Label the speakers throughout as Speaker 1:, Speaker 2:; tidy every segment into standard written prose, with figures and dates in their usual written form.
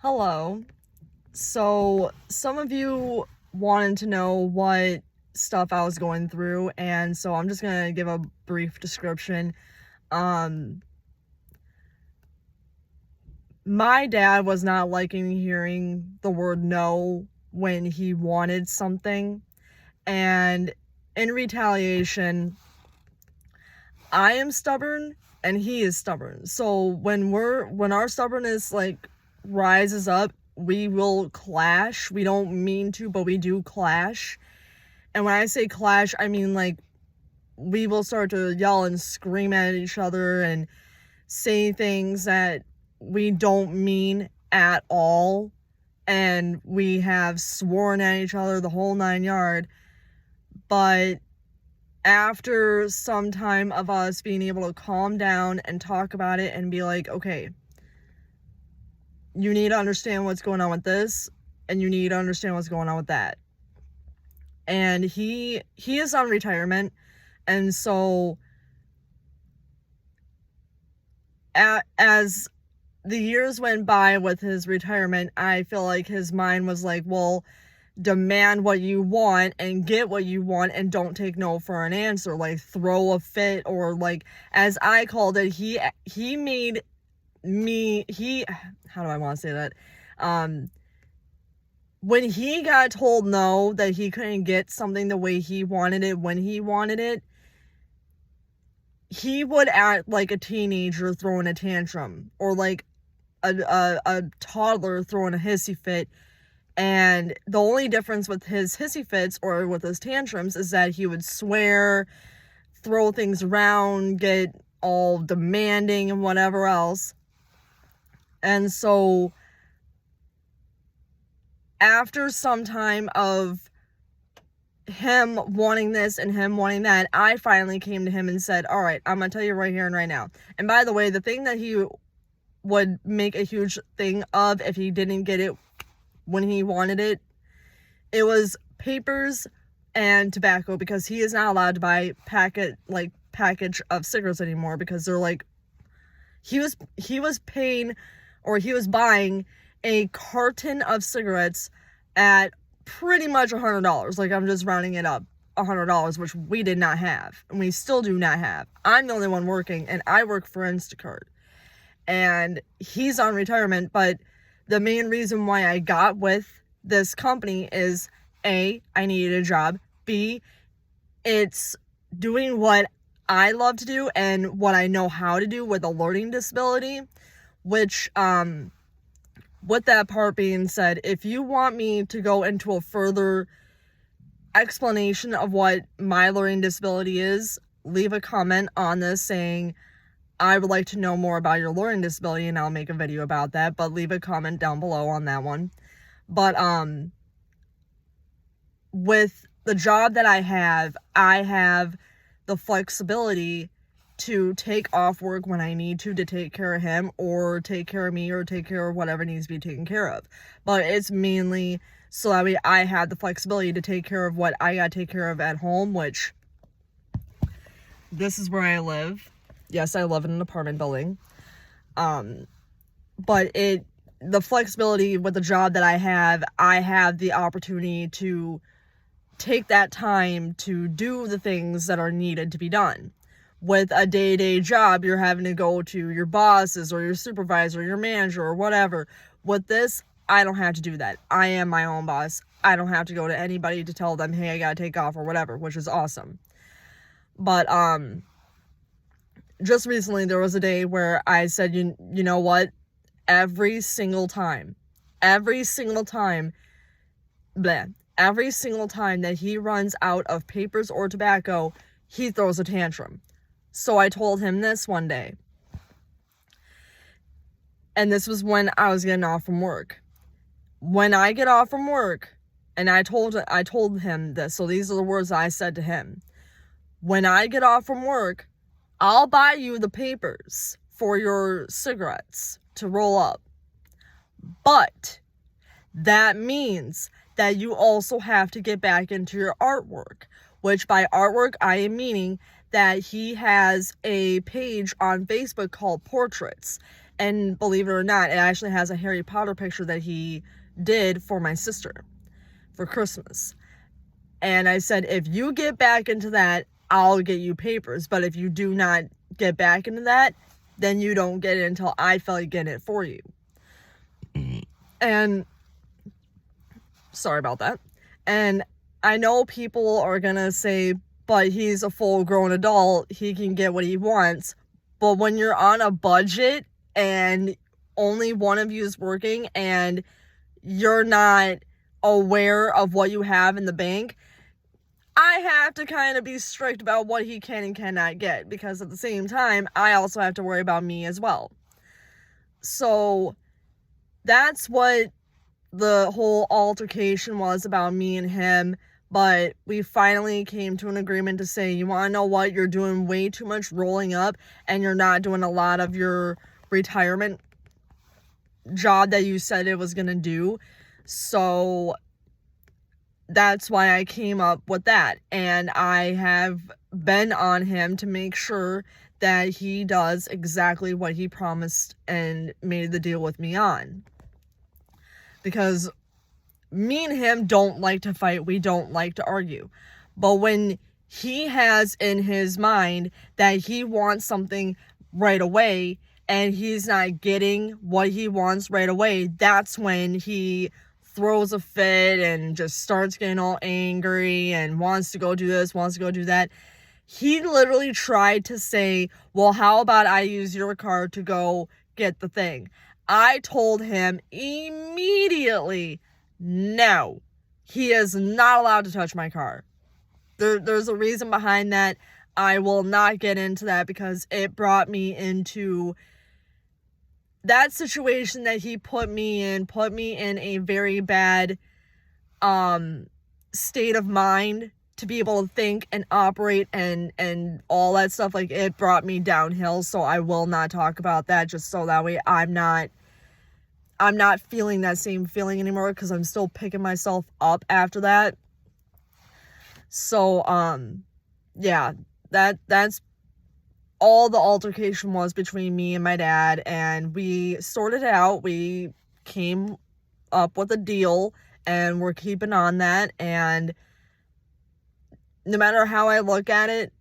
Speaker 1: Hello. So, some of you wanted to know what stuff I was going through, and so I'm just gonna give a brief description. Um, my dad was not liking hearing the word no when he wanted something, and in retaliation, I am stubborn and he is stubborn. So when our stubbornness rises up, we will clash. We don't mean to, but we do clash. And when I say clash, I mean we will start to yell and scream at each other and say things that we don't mean at all. And we have sworn at each other the whole 9 yards. But after some time of us being able to calm down and talk about it and be like, okay, you need to understand what's going on with this, and you need to understand what's going on with that. And he is on retirement, and so as the years went by with his retirement, I feel like his mind was like, well, demand what you want and get what you want and don't take no for an answer. Like, throw a fit, or as I called it, he made me, how do I want to say that? When he got told no, that he couldn't get something the way he wanted it when he wanted it, he would act like a teenager throwing a tantrum, or like a toddler throwing a hissy fit. And the only difference with his hissy fits or with his tantrums is that he would swear, throw things around, get all demanding and whatever else. And so after some time of him wanting this and him wanting that, I finally came to him and said, all right, I'm going to tell you right here and right now. And by the way, the thing that he would make a huge thing of if he didn't get it when he wanted it, it was papers and tobacco, because he is not allowed to buy package of cigarettes anymore, because they're like, he was paying, or he was buying a carton of cigarettes at pretty much $100. Like, I'm just rounding it up, $100, which we did not have, and we still do not have. I'm the only one working, and I work for Instacart, and he's on retirement. But the main reason why I got with this company is A, I needed a job. B, it's doing what I love to do and what I know how to do with a learning disability, which, with that part being said, if you want me to go into a further explanation of what my learning disability is, leave a comment on this saying, I would like to know more about your learning disability, and I'll make a video about that. But leave a comment down below on that one. But with the job that I have the flexibility to take off work when I need to take care of him, or take care of me, or take care of whatever needs to be taken care of. But it's mainly so that I have the flexibility to take care of what I gotta take care of at home, which, this is where I live. Yes, I live in an apartment building. But the flexibility with the job that I have the opportunity to take that time to do the things that are needed to be done. With a day-to-day job, you're having to go to your bosses or your supervisor or your manager or whatever. With this, I don't have to do that. I am my own boss. I don't have to go to anybody to tell them, hey, I gotta take off or whatever, which is awesome. But just recently there was a day where I said, you know what? Every single time that he runs out of papers or tobacco, he throws a tantrum. So I told him this one day. And this was when I was getting off from work. When I get off from work, and I told him this, so these are the words I said to him. When I get off from work, I'll buy you the papers for your cigarettes to roll up. But that means that you also have to get back into your artwork, which by artwork, I am meaning that he has a page on Facebook called Portraits. And believe it or not, it actually has a Harry Potter picture that he did for my sister for Christmas. And I said, if you get back into that, I'll get you papers. But if you do not get back into that, then you don't get it until I feel like getting it for you. And sorry about that. And I know people are gonna say, but he's a full-grown adult, he can get what he wants. But when you're on a budget and only one of you is working and you're not aware of what you have in the bank, I have to kind of be strict about what he can and cannot get, because at the same time, I also have to worry about me as well. So that's what the whole altercation was about, me and him. But we finally came to an agreement to say, you want to know what? You're doing way too much rolling up, and you're not doing a lot of your retirement job that you said it was going to do. So that's why I came up with that. And I have been on him to make sure that he does exactly what he promised and made the deal with me on. Because me and him don't like to fight. We don't like to argue. But when he has in his mind that he wants something right away and he's not getting what he wants right away, that's when he throws a fit and just starts getting all angry and wants to go do this, wants to go do that. He literally tried to say, well, how about I use your car to go get the thing? I told him immediately, no, he is not allowed to touch my car. There's a reason behind that. I will not get into that because it brought me into that situation that he put me in a very bad state of mind to be able to think and operate and all that stuff. Like, it brought me downhill, so I will not talk about that, just so that way I'm not feeling that same feeling anymore, because I'm still picking myself up after that. So yeah, that's all the altercation was between me and my dad, and we sorted it out. We came up with a deal, and we're keeping on that. And no matter how I look at it,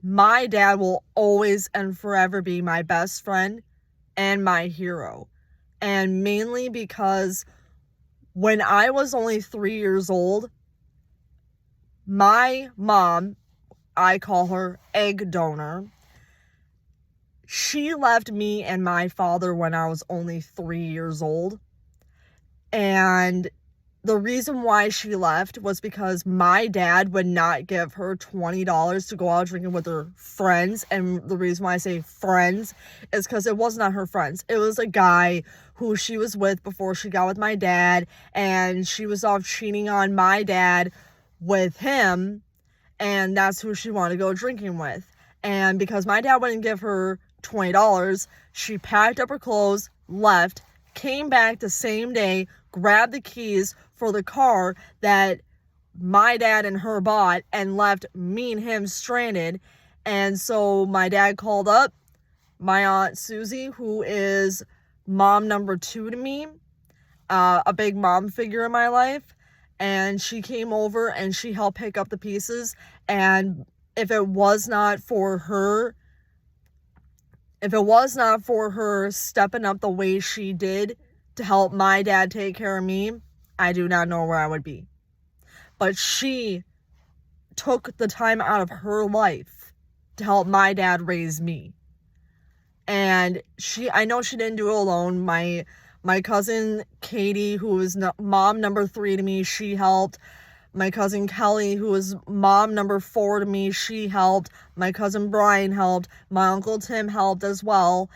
Speaker 1: my dad will always and forever be my best friend and my hero. And mainly because when I was only 3 years old, my mom, I call her egg donor, she left me and my father when I was only 3 years old. And the reason why she left was because my dad would not give her $20 to go out drinking with her friends. And the reason why I say friends is because it was not her friends. It was a guy who she was with before she got with my dad, and she was off cheating on my dad with him, and that's who she wanted to go drinking with. And because my dad wouldn't give her $20, she packed up her clothes, left, came back the same day, grabbed the keys for the car that my dad and her bought, and left me and him stranded. And so my dad called up my Aunt Susie, who is mom number 2 to me, a big mom figure in my life. And she came over and she helped pick up the pieces. And if it was not for her stepping up the way she did to help my dad take care of me, I do not know where I would be. But she took the time out of her life to help my dad raise me. And I know she didn't do it alone. My cousin Katie, who is mom number 3 to me, she helped. My cousin Kelly, who is mom number 4 to me, she helped. My cousin Brian helped. My uncle Tim helped as well.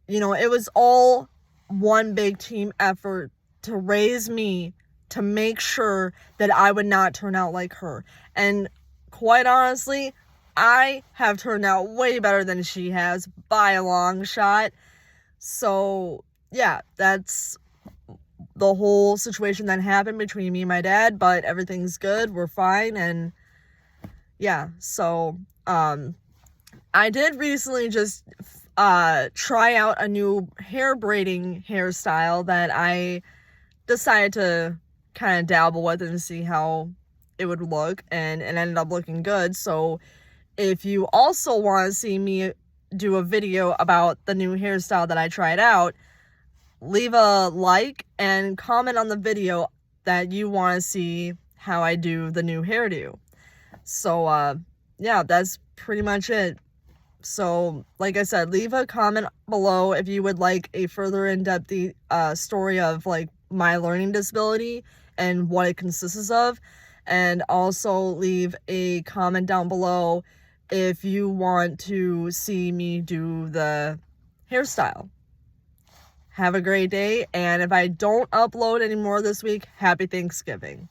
Speaker 1: You know, it was all one big team effort to raise me, to make sure that I would not turn out like her. And quite honestly, I have turned out way better than she has by a long shot. So yeah, that's the whole situation that happened between me and my dad, but everything's good. We're fine. And yeah, so I did recently just try out a new hair braiding hairstyle that I decided to kind of dabble with and see how it would look, and it ended up looking good. So if you also want to see me do a video about the new hairstyle that I tried out, leave a like and comment on the video that you want to see how I do the new hairdo. So yeah, that's pretty much it. So like I said, leave a comment below if you would like a further in-depth story of like my learning disability and what it consists of, and also leave a comment down below if you want to see me do the hairstyle. Have a great day, and if I don't upload any more this week, happy Thanksgiving.